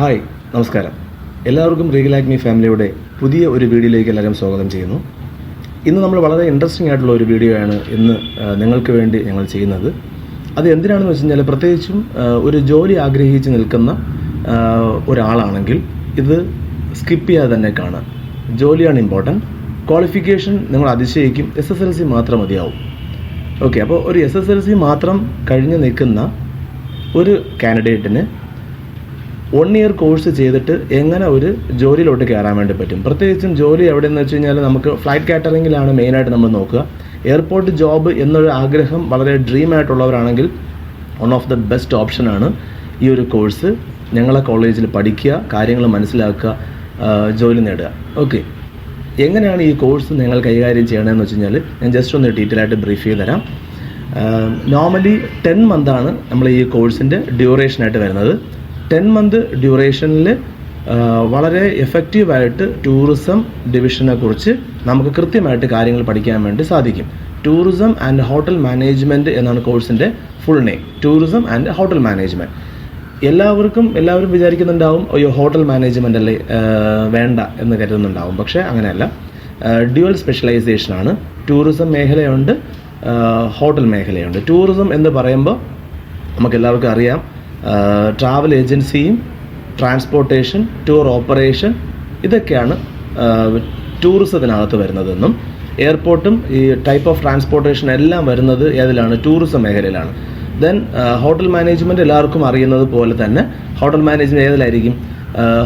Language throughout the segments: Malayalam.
ഹായ്, നമസ്കാരം. എല്ലാവർക്കും റീഗൽ ആക്മി ഫാമിലിയുടെ പുതിയ ഒരു വീഡിയോയിലേക്ക് എല്ലാവരും സ്വാഗതം ചെയ്യുന്നു. ഇന്ന് നമ്മൾ വളരെ ഇൻട്രസ്റ്റിംഗ് ആയിട്ടുള്ള ഒരു വീഡിയോ ആണ് ഇന്ന് നിങ്ങൾക്ക് വേണ്ടി ഞങ്ങൾ ചെയ്യുന്നത്. അത് എന്തിനാണെന്ന് വെച്ച് കഴിഞ്ഞാൽ, പ്രത്യേകിച്ചും ഒരു ജോലി ആഗ്രഹിച്ച് നിൽക്കുന്ന ഒരാളാണെങ്കിൽ ഇത് സ്കിപ്പ് ചെയ്യാതെ തന്നെ കാണാം. ജോലിയാണ് ഇമ്പോർട്ടൻറ്റ്. ക്വാളിഫിക്കേഷൻ നിങ്ങൾ അതിശയിക്കും, SSLC മാത്രം മതിയാവും. ഓക്കെ, അപ്പോൾ ഒരു SSLC മാത്രം കഴിഞ്ഞ് നിൽക്കുന്ന ഒരു കാൻഡിഡേറ്റിന് 1 ഇയർ കോഴ്സ് ചെയ്തിട്ട് എങ്ങനെ ഒരു ജോലിയിലോട്ട് കയറാൻ വേണ്ടി പറ്റും. പ്രത്യേകിച്ചും ജോലി എവിടെയെന്ന് വെച്ച് കഴിഞ്ഞാൽ, നമുക്ക് ഫ്ലൈറ്റ് കാറ്ററിങ്ങിലാണ് മെയിനായിട്ട് നമ്മൾ നോക്കുക. എയർപോർട്ട് ജോബ് എന്നൊരു ആഗ്രഹം വളരെ ഡ്രീം ആയിട്ടുള്ളവരാണെങ്കിൽ വൺ ഓഫ് ദ ബെസ്റ്റ് ഓപ്ഷനാണ് ഈ ഒരു കോഴ്സ്. ഞങ്ങളെ കോളേജിൽ പഠിക്കുക, കാര്യങ്ങൾ മനസ്സിലാക്കുക, ജോലി നേടുക. ഓക്കെ, എങ്ങനെയാണ് ഈ കോഴ്സ് നിങ്ങൾ കൈകാര്യം ചെയ്യണമെന്ന് വെച്ച് കഴിഞ്ഞാൽ, ഞാൻ ജസ്റ്റ് ഒന്ന് ഡീറ്റെയിൽ ആയിട്ട് ബ്രീഫ് ചെയ്ത് തരാം. നോർമലി 10 മന്താണ് നമ്മൾ ഈ കോഴ്സിൻ്റെ ഡ്യൂറേഷനായിട്ട് വരുന്നത്. 10 മന്ത് ഡ്യൂറേഷനിൽ വളരെ എഫക്റ്റീവായിട്ട് ടൂറിസം ഡിവിഷനെ കുറിച്ച് നമുക്ക് കൃത്യമായിട്ട് കാര്യങ്ങൾ പഠിക്കാൻ വേണ്ടി സാധിക്കും. ടൂറിസം ആൻഡ് ഹോട്ടൽ മാനേജ്മെൻറ്റ് എന്നാണ് കോഴ്സിൻ്റെ full name. Tourism and hotel management. എല്ലാവരും വിചാരിക്കുന്നുണ്ടാവും, അയ്യോ ഹോട്ടൽ മാനേജ്മെൻ്റ് അല്ലേ വേണ്ട എന്ന് കരുതുന്നുണ്ടാവും. പക്ഷേ അങ്ങനെയല്ല. ഡ്യുവൽ സ്പെഷ്യലൈസേഷനാണ്. ടൂറിസം മേഖലയുണ്ട്, ഹോട്ടൽ മേഖലയുണ്ട്. ടൂറിസം എന്ന് പറയുമ്പോൾ നമുക്കെല്ലാവർക്കും അറിയാം, ട്രാവൽ ഏജൻസിയും ട്രാൻസ്പോർട്ടേഷൻ, ടൂർ ഓപ്പറേഷൻ, ഇതൊക്കെയാണ് ടൂറിസത്തിനകത്ത് വരുന്നതെന്നും, എയർപോർട്ടും ഈ ടൈപ്പ് ഓഫ് ട്രാൻസ്പോർട്ടേഷൻ എല്ലാം വരുന്നത് ഏതിലാണ്? ടൂറിസം മേഖലയിലാണ്. ദെൻ ഹോട്ടൽ മാനേജ്മെൻറ്റ് എല്ലാവർക്കും അറിയുന്നത് പോലെ തന്നെ ഹോട്ടൽ മാനേജ്മെൻറ്റ് ഏതിലായിരിക്കും?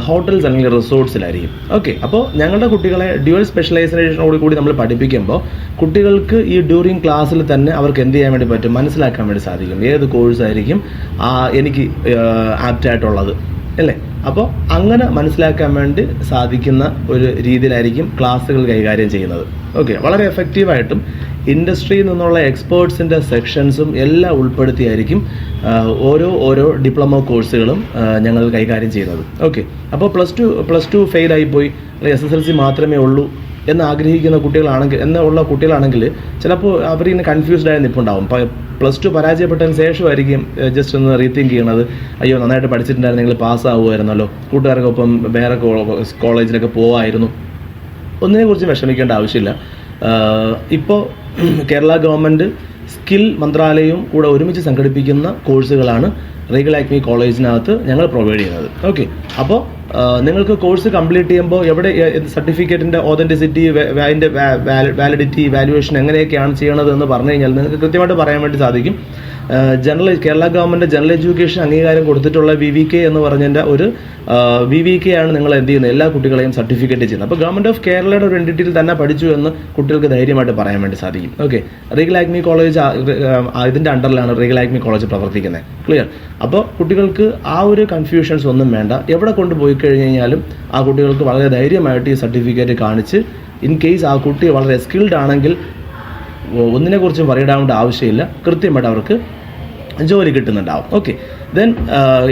ഹോട്ടൽസ് അല്ലെങ്കിൽ റിസോർട്ട്സിലായിരിക്കും. ഓക്കെ, അപ്പോൾ ഞങ്ങളുടെ കുട്ടികളെ ഡ്യുവൽ സ്പെഷ്യലൈസേഷനോട് കൂടി നമ്മൾ പഠിപ്പിക്കുമ്പോൾ കുട്ടികൾക്ക് ഈ ഡ്യൂറിങ് ക്ലാസ്സിൽ തന്നെ അവർക്ക് എന്ത് ചെയ്യാൻ വേണ്ടി പറ്റും? മനസ്സിലാക്കാൻ വേണ്ടി സാധിക്കും ഏത് കോഴ്സായിരിക്കും എനിക്ക് ആപ്റ്റായിട്ടുള്ളത്, അല്ലേ? അപ്പോൾ അങ്ങനെ മനസ്സിലാക്കാൻ വേണ്ടി സാധിക്കുന്ന ഒരു രീതിയിലായിരിക്കും ക്ലാസ്സുകൾ കൈകാര്യം ചെയ്യുന്നത്. ഓക്കെ, വളരെ എഫക്റ്റീവായിട്ടും ഇൻഡസ്ട്രിയിൽ നിന്നുള്ള എക്സ്പേർട്സിൻ്റെ സെക്ഷൻസും എല്ലാം ഉൾപ്പെടുത്തിയായിരിക്കും ഓരോ ഡിപ്ലോമ കോഴ്സുകളും ഞങ്ങൾ കൈകാര്യം ചെയ്യുന്നത്. ഓക്കെ, അപ്പോൾ പ്ലസ് ടു ഫെയിലായിപ്പോയി, അല്ലെങ്കിൽ SSLC മാത്രമേ ഉള്ളൂ എന്ന് ആഗ്രഹിക്കുന്ന കുട്ടികളാണെങ്കിൽ ചിലപ്പോൾ അവരിങ്ങനെ കൺഫ്യൂസ്ഡ് ആയി നിൽപ്പുണ്ടാവും. പ്ലസ് 2 പരാജയപ്പെട്ടതിന് ശേഷമായിരിക്കും ജസ്റ്റ് ഒന്ന് റീതിങ്ക് ചെയ്യണത്, അയ്യോ നന്നായിട്ട് പഠിച്ചിട്ടുണ്ടായിരുന്നെങ്കിൽ പാസ്സാവുമായിരുന്നല്ലോ, കൂട്ടുകാർക്കൊപ്പം വേറെ കോളേജിലൊക്കെ പോവായിരുന്നു. ഒന്നിനെക്കുറിച്ച് വിഷമിക്കേണ്ട ആവശ്യമില്ല. ഇപ്പോൾ കേരള ഗവൺമെൻറ് സ്കിൽ മന്ത്രാലയവും കൂടെ ഒരുമിച്ച് സംഘടിപ്പിക്കുന്ന കോഴ്സുകളാണ് റീഗൽ ആക്മി കോളേജിനകത്ത് ഞങ്ങൾ പ്രൊവൈഡ് ചെയ്യുന്നത്. ഓക്കെ, അപ്പോൾ നിങ്ങൾക്ക് കോഴ്സ് കംപ്ലീറ്റ് ചെയ്യുമ്പോൾ എവിടെ സർട്ടിഫിക്കറ്റിൻ്റെ ഓതൻറ്റിസിറ്റി, അതിൻ്റെ വാലിഡിറ്റി, വാല്യുവേഷൻ എങ്ങനെയൊക്കെയാണ് ചെയ്യണത് എന്ന് പറഞ്ഞു കഴിഞ്ഞാൽ നിങ്ങൾക്ക് കൃത്യമായിട്ട് പറയാൻ വേണ്ടി സാധിക്കും. കേരള ഗവൺമെൻറ് ജനറൽ എഡ്യൂക്കേഷൻ അംഗീകാരം കൊടുത്തിട്ടുള്ള VVK എന്ന് പറഞ്ഞതിൻ്റെ ഒരു VVK ആണ് നിങ്ങൾ എന്ത് ചെയ്യുന്നത്? എല്ലാ കുട്ടികളെയും സർട്ടിഫിക്കറ്റ് ചെയ്യുന്നത്. അപ്പോൾ ഗവൺമെൻറ് ഓഫ് കേരളയുടെ ഒരു എൻറ്റിറ്റിയിൽ തന്നെ പഠിച്ചു എന്ന് കുട്ടികൾക്ക് ധൈര്യമായിട്ട് പറയാൻ വേണ്ടി സാധിക്കും. ഓക്കെ, റീഗൽ ആക്മി കോളേജ് ഇതിൻ്റെ അണ്ടറിലാണ് റീഗൽ ആക്മി കോളേജ് പ്രവർത്തിക്കുന്നത്. ക്ലിയർ? അപ്പോൾ കുട്ടികൾക്ക് ആ ഒരു കൺഫ്യൂഷൻസ് ഒന്നും വേണ്ട. എവിടെ കൊണ്ടുപോയി കഴിഞ്ഞ് കഴിഞ്ഞാലും ആ കുട്ടികൾക്ക് വളരെ ധൈര്യമായിട്ട് ഈ സർട്ടിഫിക്കറ്റ് കാണിച്ച്, ഇൻ കേസ് ആ കുട്ടി വളരെ സ്കിൽഡ് ആണെങ്കിൽ ഒന്നിനെക്കുറിച്ചും വറിയിടാവേണ്ട ആവശ്യമില്ല, കൃത്യമായിട്ട് അവർക്ക് ജോലി കിട്ടുന്നുണ്ടാവും. ഓക്കെ, ദെൻ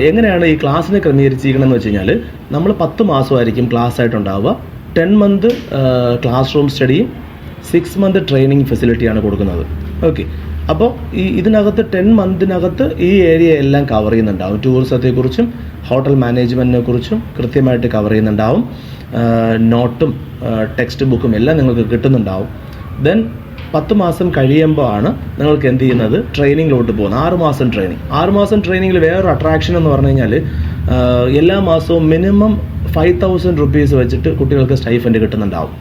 എങ്ങനെയാണ് ഈ ക്ലാസ്സിനെ ക്രമീകരിച്ചിരിക്കണമെന്ന് വെച്ച് കഴിഞ്ഞാൽ, നമ്മൾ 10 മാസമായിരിക്കും ക്ലാസ് ആയിട്ടുണ്ടാവുക. 10 മന്ത് ക്ലാസ് റൂം സ്റ്റഡിയും 6 മന്ത് ട്രെയിനിങ് ഫെസിലിറ്റിയാണ് കൊടുക്കുന്നത്. ഓക്കെ, അപ്പോൾ ഇതിനകത്ത് 10 മന്തിനകത്ത് ഈ ഏരിയ എല്ലാം കവർ ചെയ്യുന്നുണ്ടാവും. ടൂറിസത്തെക്കുറിച്ചും ഹോട്ടൽ മാനേജ്മെൻറ്റിനെ കുറിച്ചും കൃത്യമായിട്ട് കവർ ചെയ്യുന്നുണ്ടാവും. നോട്ടും ടെക്സ്റ്റ് ബുക്കും എല്ലാം നിങ്ങൾക്ക് കിട്ടുന്നുണ്ടാവും. ദെൻ 10 മാസം കഴിയുമ്പോൾ ആണ് നിങ്ങൾക്ക് എന്ത് ചെയ്യുന്നത്? ട്രെയിനിങ്ങിലോട്ട് പോകുന്നത്. 6 മാസം ട്രെയിനിങ്. 6 മാസം ട്രെയിനിങ്ങിൽ വേറൊരു അട്രാക്ഷൻ എന്ന് പറഞ്ഞു കഴിഞ്ഞാൽ, എല്ലാ മാസവും മിനിമം 5,000 റുപ്പീസ് വെച്ചിട്ട് കുട്ടികൾക്ക് സ്റ്റൈഫൻഡ് കിട്ടുന്നുണ്ടാവും.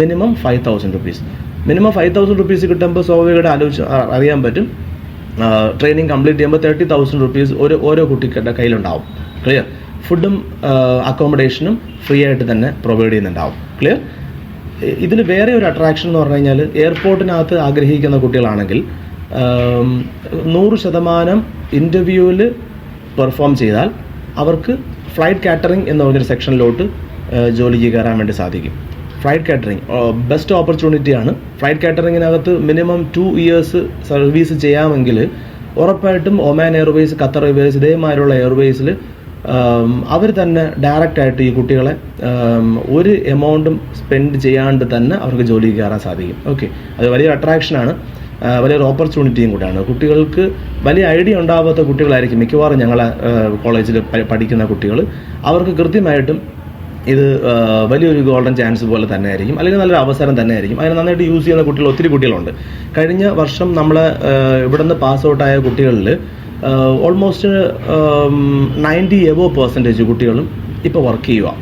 Minimum 5,000 rupees. മിനിമം 5,000 റുപ്പീസ് കിട്ടുമ്പോൾ സ്വാഭാവികമായിട്ട് അറിയാൻ പറ്റും, ട്രെയിനിങ് കംപ്ലീറ്റ് ചെയ്യുമ്പോൾ 30,000 റുപ്പീസ് ഓരോ കുട്ടികളുടെ കയ്യിലുണ്ടാവും. ക്ലിയർ? ഫുഡും അക്കോമഡേഷനും ഫ്രീ ആയിട്ട് തന്നെ പ്രൊവൈഡ് ചെയ്യുന്നുണ്ടാവും. ക്ലിയർ? ഇതിൽ വേറെ ഒരു അട്രാക്ഷൻ എന്ന് പറഞ്ഞു കഴിഞ്ഞാൽ, എയർപോർട്ടിനകത്ത് ആഗ്രഹിക്കുന്ന കുട്ടികളാണെങ്കിൽ 100% ഇൻ്റർവ്യൂവിൽ പെർഫോം ചെയ്താൽ അവർക്ക് ഫ്ലൈറ്റ് കാറ്ററിംഗ് എന്ന പറഞ്ഞൊരു സെക്ഷനിലോട്ട് ജോലിക്ക് കയറാൻ വേണ്ടി സാധിക്കും. ഫ്ലൈറ്റ് കാറ്ററിംഗ് ബെസ്റ്റ് ഓപ്പർച്യൂണിറ്റിയാണ്. ഫ്ലൈറ്റ് കാറ്ററിങ്ങിനകത്ത് മിനിമം 2 ഇയേഴ്സ് സർവീസ് ചെയ്യാമെങ്കിൽ ഉറപ്പായിട്ടും ഒമാൻ എയർവേസ്, ഖത്തർ എയർവേസ്, ഇതേമാതിരിയുള്ള എയർവേസിൽ അവർ തന്നെ ഡയറക്റ്റായിട്ട് ഈ കുട്ടികളെ ഒരു എമൗണ്ടും സ്പെൻഡ് ചെയ്യാണ്ട് തന്നെ അവർക്ക് ജോലിക്ക് കയറാൻ സാധിക്കും. ഓക്കെ, അത് വലിയൊരു അട്രാക്ഷനാണ്. വലിയൊരു ഓപ്പർച്യൂണിറ്റിയും കൂടെയാണ്. കുട്ടികൾക്ക് വലിയ ഐഡിയ ഉണ്ടാവാത്ത കുട്ടികളായിരിക്കും മിക്കവാറും ഞങ്ങളെ കോളേജിൽ പഠിക്കുന്ന കുട്ടികൾ. അവർക്ക് കൃത്യമായിട്ടും ഇത് വലിയൊരു ഗോൾഡൻ ചാൻസ് പോലെ തന്നെ ആയിരിക്കും, അല്ലെങ്കിൽ നല്ലൊരു അവസരം തന്നെ ആയിരിക്കും. അതിനെ നന്നായിട്ട് യൂസ് ചെയ്യുന്ന കുട്ടികൾ ഒത്തിരി കുട്ടികളുണ്ട്. കഴിഞ്ഞ വർഷം നമ്മളെ ഇവിടെ നിന്ന് പാസ് ഔട്ടായ കുട്ടികളിൽ ഓൾമോസ്റ്റ് 90% കുട്ടികളും ഇപ്പോൾ വർക്ക് ചെയ്യുക.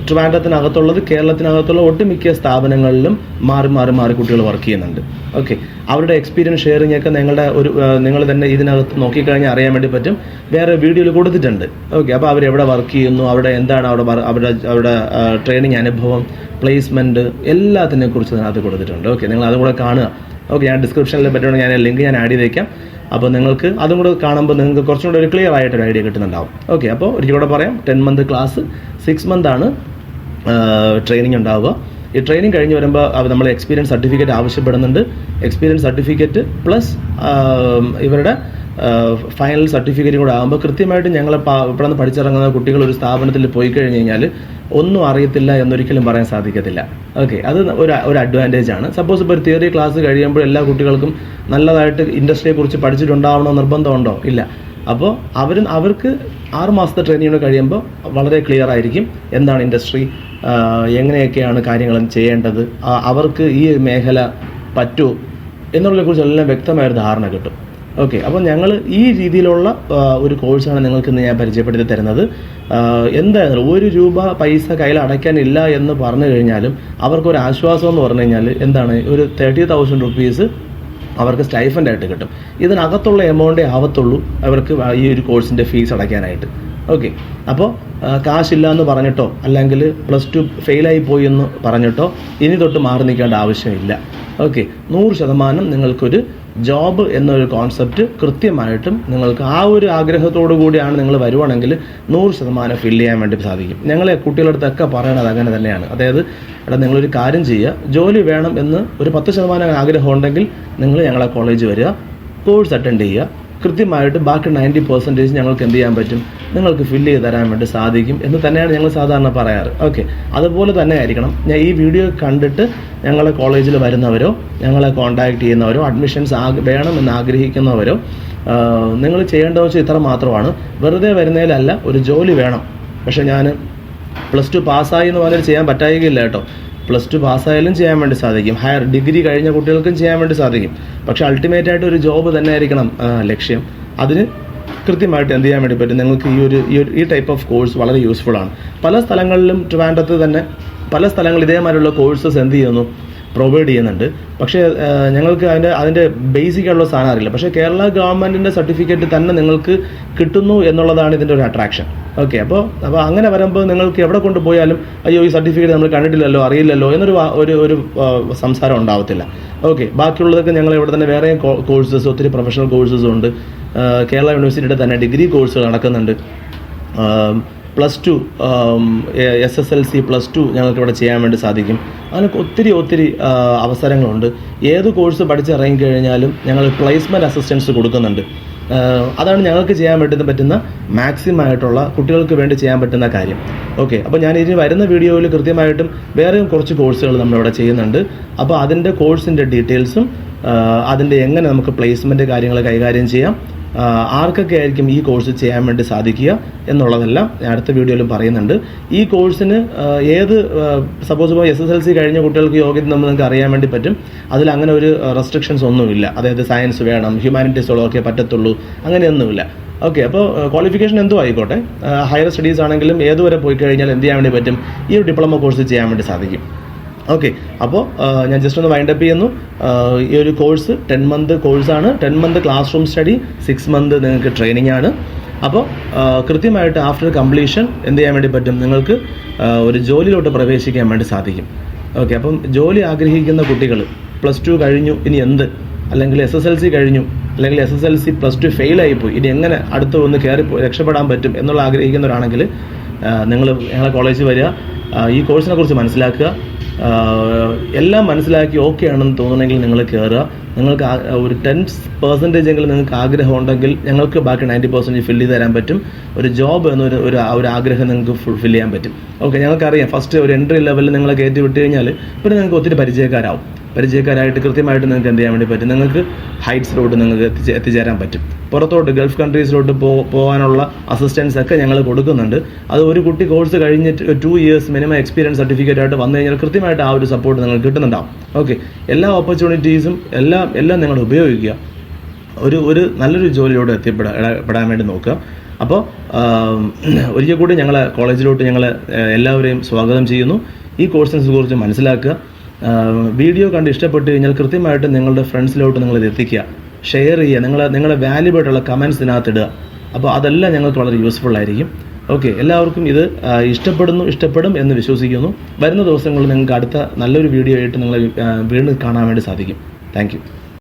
ട്രിവാൻഡ്രത്തിനകത്തുള്ളത്, കേരളത്തിനകത്തുള്ള ഒട്ടുമിക്ക സ്ഥാപനങ്ങളിലും മാറി കുട്ടികൾ വർക്ക് ചെയ്യുന്നുണ്ട്. ഓക്കെ, അവരുടെ എക്സ്പീരിയൻസ് ഷെയറിംഗ് ഒക്കെ നിങ്ങൾ തന്നെ ഇതിനകത്ത് നോക്കിക്കഴിഞ്ഞാൽ അറിയാൻ വേണ്ടി പറ്റും. വേറെ വീഡിയോയിൽ കൊടുത്തിട്ടുണ്ട്. ഓക്കെ, അപ്പോൾ അവരെവിടെ വർക്ക് ചെയ്യുന്നു, അവിടെ എന്താണ് അവരുടെ ട്രെയിനിങ് അനുഭവം, പ്ലേസ്മെൻറ്റ്, എല്ലാത്തിനെ കുറിച്ച് അതിനകത്ത് കൊടുത്തിട്ടുണ്ട്. ഓക്കെ, നിങ്ങൾ അതും കൂടെ കാണുക. ഓക്കെ, ഞാൻ ഡിസ്ക്രിപ്ഷനിൽ പറ്റുവാണെങ്കിൽ ഞാൻ ലിങ്ക് ആഡ് ചെയ്തേക്കാം. അപ്പോൾ നിങ്ങൾക്ക് അതും കൂടെ കാണുമ്പോൾ നിങ്ങൾക്ക് കുറച്ചും കൂടെ ഒരു ക്ലിയർ ആയിട്ടൊരു ഐഡിയ കിട്ടുന്നുണ്ടാവും. ഓക്കെ, അപ്പോൾ ഒരിക്കൽ കൂടെ പറയാം, 10 മന്ത് ക്ലാസ്, 6 മന്ത് ആണ് ട്രെയിനിങ് ഉണ്ടാവുക. ഈ ട്രെയിനിങ് കഴിഞ്ഞ് വരുമ്പോൾ നമ്മൾ എക്സ്പീരിയൻസ് സർട്ടിഫിക്കറ്റ് ആവശ്യപ്പെടുന്നുണ്ട്. എക്സ്പീരിയൻസ് സർട്ടിഫിക്കറ്റ് പ്ലസ് ഇവരുടെ ഫൈനൽ സർട്ടിഫിക്കറ്റും കൂടെ ആകുമ്പോൾ കൃത്യമായിട്ട് ഞങ്ങൾ ഇവിടെ നിന്ന് പഠിച്ചിറങ്ങുന്ന കുട്ടികൾ ഒരു സ്ഥാപനത്തിൽ പോയി കഴിഞ്ഞ് കഴിഞ്ഞാൽ ഒന്നും അറിയത്തില്ല എന്നൊരിക്കലും പറയാൻ സാധിക്കത്തില്ല. ഓക്കെ, അത് ഒരു അഡ്വാൻറ്റേജ് ആണ്. സപ്പോസ് ഇപ്പോൾ ഒരു തിയറി ക്ലാസ് കഴിയുമ്പോൾ എല്ലാ കുട്ടികൾക്കും നല്ലതായിട്ട് ഇൻഡസ്ട്രിയെക്കുറിച്ച് പഠിച്ചിട്ടുണ്ടാവണോ നിർബന്ധമുണ്ടോ? ഇല്ല. അപ്പോൾ അവർക്ക് 6 മാസത്തെ ട്രെയിനിങ് കഴിയുമ്പോൾ വളരെ ക്ലിയർ ആയിരിക്കും എന്താണ് ഇൻഡസ്ട്രി, എങ്ങനെയൊക്കെയാണ് കാര്യങ്ങൾ ചെയ്യേണ്ടത്, അവർക്ക് ഈ മേഖല പറ്റുമോ എന്നുള്ളതിനെക്കുറിച്ചെല്ലാം വ്യക്തമായൊരു ധാരണ കിട്ടും. ഓക്കെ, അപ്പോൾ ഞങ്ങൾ ഈ രീതിയിലുള്ള ഒരു കോഴ്സാണ് നിങ്ങൾക്ക് ഇന്ന് ഞാൻ പരിചയപ്പെടുത്തി തരുന്നത്. എന്തായാലും ₹1 പൈസ കയ്യിൽ അടയ്ക്കാനില്ല എന്ന് പറഞ്ഞു കഴിഞ്ഞാലും അവർക്കൊരു ആശ്വാസം എന്ന് പറഞ്ഞു കഴിഞ്ഞാൽ എന്താണ്, ഒരു 30,000 rupees അവർക്ക് സ്റ്റൈഫൻ്റ് ആയിട്ട് കിട്ടും. ഇതിനകത്തുള്ള എമൗണ്ടേ ആവത്തുള്ളൂ അവർക്ക് ഈ ഒരു കോഴ്സിൻ്റെ ഫീസ് അടയ്ക്കാനായിട്ട്. ഓക്കെ, അപ്പോൾ കാശില്ല എന്ന് പറഞ്ഞിട്ടോ അല്ലെങ്കിൽ +2 ഫെയിലായി പോയി എന്ന് പറഞ്ഞിട്ടോ ഇനി തൊട്ട് മാറി നിൽക്കേണ്ട ആവശ്യമില്ല. ഓക്കെ, 100% നിങ്ങൾക്കൊരു ജോബ് എന്നൊരു കോൺസെപ്റ്റ് കൃത്യമായിട്ടും നിങ്ങൾക്ക് ആ ഒരു ആഗ്രഹത്തോടു കൂടിയാണ് നിങ്ങൾ വരുവാണെങ്കിൽ 100% ഫില്ല് ചെയ്യാൻ വേണ്ടി സാധിക്കും. ഞങ്ങളെ കുട്ടികളുടെ അടുത്തൊക്കെ പറയണത് അങ്ങനെ തന്നെയാണ്. അതായത് നിങ്ങളൊരു കാര്യം ചെയ്യുക, ജോലി വേണം എന്ന് ഒരു 10% ആഗ്രഹം ഉണ്ടെങ്കിൽ നിങ്ങൾ ഞങ്ങളെ കോളേജ് വരിക, കോഴ്സ് അറ്റൻഡ് ചെയ്യുക. കൃത്യമായിട്ട് ബാക്കി 90% ഞങ്ങൾക്ക് എന്ത് ചെയ്യാൻ പറ്റും, നിങ്ങൾക്ക് ഫില്ല് ചെയ്ത് തരാൻ വേണ്ടി സാധിക്കും എന്ന് തന്നെയാണ് ഞങ്ങൾ സാധാരണ പറയാറ്. ഓക്കെ, അതുപോലെ തന്നെ ആയിരിക്കണം. ഞാൻ ഈ വീഡിയോ കണ്ടിട്ട് ഞങ്ങളെ കോളേജിൽ വരുന്നവരോ ഞങ്ങളെ കോൺടാക്ട് ചെയ്യുന്നവരോ അഡ്മിഷൻസ് വേണമെന്ന് ആഗ്രഹിക്കുന്നവരോ നിങ്ങൾ ചെയ്യേണ്ടതെന്ന് വെച്ചാൽ ഇത്ര മാത്രമാണ്. വെറുതെ വരുന്നതിലല്ല, ഒരു ജോലി വേണം. പക്ഷേ ഞാൻ +2 പാസ്സായി എന്ന് പറഞ്ഞാൽ ചെയ്യാൻ പറ്റായികയില്ല കേട്ടോ. +2 പാസ്സായാലും ചെയ്യാൻ വേണ്ടി സാധിക്കും, ഹയർ ഡിഗ്രി കഴിഞ്ഞ കുട്ടികൾക്കും ചെയ്യാൻ വേണ്ടി സാധിക്കും. പക്ഷേ അൾട്ടിമേറ്റായിട്ട് ഒരു ജോബ് തന്നെ ആയിരിക്കണം ലക്ഷ്യം. അതിന് കൃത്യമായിട്ട് എന്ത് ചെയ്യാൻ വേണ്ടി പറ്റും, നിങ്ങൾക്ക് ഈ ടൈപ്പ് ഓഫ് കോഴ്സ് വളരെ യൂസ്ഫുൾ ആണ്. പല സ്ഥലങ്ങളിലും ട്രിവാൻഡ്രത്ത് തന്നെ പല സ്ഥലങ്ങളിൽ ഇതേമാതിരിയുള്ള കോഴ്സസ് എന്ത് ചെയ്യുന്നു, പ്രൊവൈഡ് ചെയ്യുന്നുണ്ട്. പക്ഷേ ഞങ്ങൾക്ക് അതിൻ്റെ ബേസിക് ആയിട്ടുള്ള സാധനം അറിയില്ല. പക്ഷേ കേരള ഗവൺമെൻറ്റിൻ്റെ സർട്ടിഫിക്കറ്റ് തന്നെ നിങ്ങൾക്ക് കിട്ടുന്നു എന്നുള്ളതാണ് ഇതിൻ്റെ ഒരു അട്രാക്ഷൻ. ഓക്കെ, അപ്പോൾ അങ്ങനെ വരുമ്പോൾ നിങ്ങൾക്ക് എവിടെ കൊണ്ടുപോയാലും അയ്യോ ഈ സർട്ടിഫിക്കറ്റ് നമ്മൾ കണ്ടിട്ടില്ലല്ലോ, അറിയില്ലല്ലോ എന്നൊരു ഒരു സംസാരം ഉണ്ടാവത്തില്ല. ഓക്കെ, ബാക്കിയുള്ളതൊക്കെ ഞങ്ങൾ ഇവിടെ തന്നെ വേറെ കോഴ്സസ്, ഒത്തിരി പ്രൊഫഷണൽ കോഴ്സസും ഉണ്ട്. കേരള യൂണിവേഴ്സിറ്റിയുടെ തന്നെ ഡിഗ്രി കോഴ്സുകൾ നടക്കുന്നുണ്ട്. +2 SSLC +2 ഞങ്ങൾക്ക് ഇവിടെ ചെയ്യാൻ വേണ്ടി സാധിക്കും. അങ്ങനെ ഒത്തിരി അവസരങ്ങളുണ്ട്. ഏത് കോഴ്സ് പഠിച്ചിറങ്ങിക്കഴിഞ്ഞാലും ഞങ്ങൾ പ്ലേസ്മെൻറ്റ് അസിസ്റ്റൻസ് കൊടുക്കുന്നുണ്ട്. അതാണ് ഞങ്ങൾക്ക് ചെയ്യാൻ പറ്റുന്ന മാക്സിമം ആയിട്ടുള്ള കുട്ടികൾക്ക് വേണ്ടി ചെയ്യാൻ പറ്റുന്ന കാര്യം. ഓക്കെ, അപ്പോൾ ഞാൻ ഇനി വരുന്ന വീഡിയോയിൽ കൃത്യമായിട്ടും വേറെയും കുറച്ച് കോഴ്സുകൾ നമ്മളിവിടെ ചെയ്യുന്നുണ്ട്. അപ്പോൾ അതിൻ്റെ കോഴ്സിൻ്റെ ഡീറ്റെയിൽസും അതിൻ്റെ എങ്ങനെ നമുക്ക് പ്ലേസ്മെൻറ്റ് കാര്യങ്ങൾ കൈകാര്യം ചെയ്യാം, ആർക്കൊക്കെ ആയിരിക്കും ഈ കോഴ്സ് ചെയ്യാൻ വേണ്ടി സാധിക്കുക എന്നുള്ളതെല്ലാം ഞാൻ അടുത്ത വീഡിയോയിലും പറയുന്നുണ്ട്. ഈ കോഴ്സിന് സപ്പോസ് ഇപ്പോൾ SSLC കഴിഞ്ഞ കുട്ടികൾക്ക് യോഗ്യത നമുക്ക് അറിയാൻ വേണ്ടി പറ്റും. അതിൽ അങ്ങനെ ഒരു റെസ്ട്രിക്ഷൻസ് ഒന്നുമില്ല. അതായത് സയൻസ് വേണം, ഹ്യൂമാനിറ്റീസുകളൊക്കെ പറ്റത്തുള്ളൂ, അങ്ങനെയൊന്നുമില്ല. ഓക്കെ, അപ്പോൾ ക്വാളിഫിക്കേഷൻ എന്തോ ആയിക്കോട്ടെ, ഹയർ സ്റ്റഡീസ് ആണെങ്കിലും ഏതുവരെ പോയി കഴിഞ്ഞാൽ എന്ത് ചെയ്യാൻ വേണ്ടി പറ്റും, ഈ ഒരു ഡിപ്ലോമ കോഴ്സ് ചെയ്യാൻ വേണ്ടി സാധിക്കും. ഓക്കെ, അപ്പോൾ ഞാൻ ജസ്റ്റ് ഒന്ന് വൈൻഡപ്പ് ചെയ്യുന്നു. ഈ ഒരു കോഴ്സ് 10 മന്ത് കോഴ്സാണ്. 10 month class room study, 6 month നിങ്ങൾക്ക് ട്രെയിനിങ് ആണ്. അപ്പോൾ കൃത്യമായിട്ട് ആഫ്റ്റർ കംപ്ലീഷൻ എന്ത് ചെയ്യാൻ വേണ്ടി പറ്റും, നിങ്ങൾക്ക് ഒരു ജോലിയിലോട്ട് പ്രവേശിക്കാൻ വേണ്ടി സാധിക്കും. ഓക്കെ, അപ്പം ജോലി ആഗ്രഹിക്കുന്ന കുട്ടികൾ +2 കഴിഞ്ഞു, ഇനി എന്ത്, അല്ലെങ്കിൽ SSLC കഴിഞ്ഞു, അല്ലെങ്കിൽ SSLC +2 ഫെയിലായിപ്പോയി, ഇനി എങ്ങനെ അടുത്ത് ഒന്ന് കയറി രക്ഷപ്പെടാൻ പറ്റും എന്നുള്ള ആഗ്രഹിക്കുന്നവരാണെങ്കിൽ നിങ്ങൾ ഞങ്ങളെ കോളേജിൽ വരിക, ഈ കോഴ്സിനെ കുറിച്ച് മനസ്സിലാക്കുക, എല്ലാം മനസ്സിലാക്കി ഓക്കെ ആണെന്ന് തോന്നുന്നെങ്കിൽ നിങ്ങൾ കയറുക. നിങ്ങൾക്ക് ഒരു 10% എങ്കിലും നിങ്ങൾക്ക് ആഗ്രഹം ഉണ്ടെങ്കിൽ ഞങ്ങൾക്ക് ബാക്കി 90% ഫില്ല് ചെയ്ത് തരാൻ പറ്റും. ഒരു ജോബ് എന്നൊരു ഒരു ആഗ്രഹം നിങ്ങൾക്ക് ഫുൾഫിൽ ചെയ്യാൻ പറ്റും. ഓക്കെ, ഞങ്ങൾക്കറിയാം ഫസ്റ്റ് ഒരു എൻട്രി ലെവലിൽ നിങ്ങളെ കയറ്റി വിട്ട് കഴിഞ്ഞാൽ പിന്നെ നിങ്ങൾക്ക് ഒത്തിരി പരിചയക്കാരാവും. പരിചയക്കാരായിട്ട് കൃത്യമായിട്ട് നിങ്ങൾക്ക് എന്ത് ചെയ്യാൻ വേണ്ടി പറ്റും, നിങ്ങൾക്ക് ഹൈറ്റ്സിലോട്ട് നിങ്ങൾക്ക് എത്തിച്ചേരാൻ പറ്റും. പുറത്തോട്ട് ഗൾഫ് കൺട്രീസിലോട്ട് പോകാനുള്ള അസിസ്റ്റൻസ് ഒക്കെ ഞങ്ങൾ കൊടുക്കുന്നുണ്ട്. അത് ഒരു കുട്ടി കോഴ്സ് കഴിഞ്ഞിട്ട് 2 years മിനിമം എക്സ്പീരിയൻസ് സർട്ടിഫിക്കറ്റ് ആയിട്ട് വന്നു കഴിഞ്ഞാൽ കൃത്യമായിട്ട് ആ ഒരു സപ്പോർട്ട് നിങ്ങൾക്ക് കിട്ടുന്നുണ്ടാവും. ഓക്കെ, എല്ലാ ഓപ്പർച്യൂണിറ്റീസും എല്ലാം നിങ്ങൾ ഉപയോഗിക്കുക. ഒരു നല്ലൊരു ജോലിയോട് എത്തിപ്പെടാൻ വേണ്ടി നോക്കുക. അപ്പോൾ ഒരിക്കൽ കൂടി ഞങ്ങളെ കോളേജിലോട്ട് ഞങ്ങൾ എല്ലാവരെയും സ്വാഗതം ചെയ്യുന്നു. ഈ കോഴ്സിനെ കുറിച്ച് മനസ്സിലാക്കുക. വീഡിയോ കണ്ട് ഇഷ്ടപ്പെട്ട് കഴിഞ്ഞാൽ കൃത്യമായിട്ട് നിങ്ങളുടെ ഫ്രണ്ട്സിലോട്ട് നിങ്ങളിത് എത്തിക്കുക, ഷെയർ ചെയ്യുക, നിങ്ങളുടെ വാല്യുബിൾ ആയിട്ടുള്ള കമൻറ്റ്സ് ഇതിനകത്ത് ഇടുക. അപ്പോൾ അതെല്ലാം ഞങ്ങൾക്ക് വളരെ യൂസ്ഫുൾ ആയിരിക്കും. ഓക്കെ, എല്ലാവർക്കും ഇത് ഇഷ്ടപ്പെടും എന്ന് വിശ്വസിക്കുന്നു. വരുന്ന ദിവസങ്ങളിൽ നിങ്ങൾക്ക് അടുത്ത നല്ലൊരു വീഡിയോ ആയിട്ട് നിങ്ങളെ വീണ്ടും കാണാൻ വേണ്ടി സാധിക്കും. Thank you.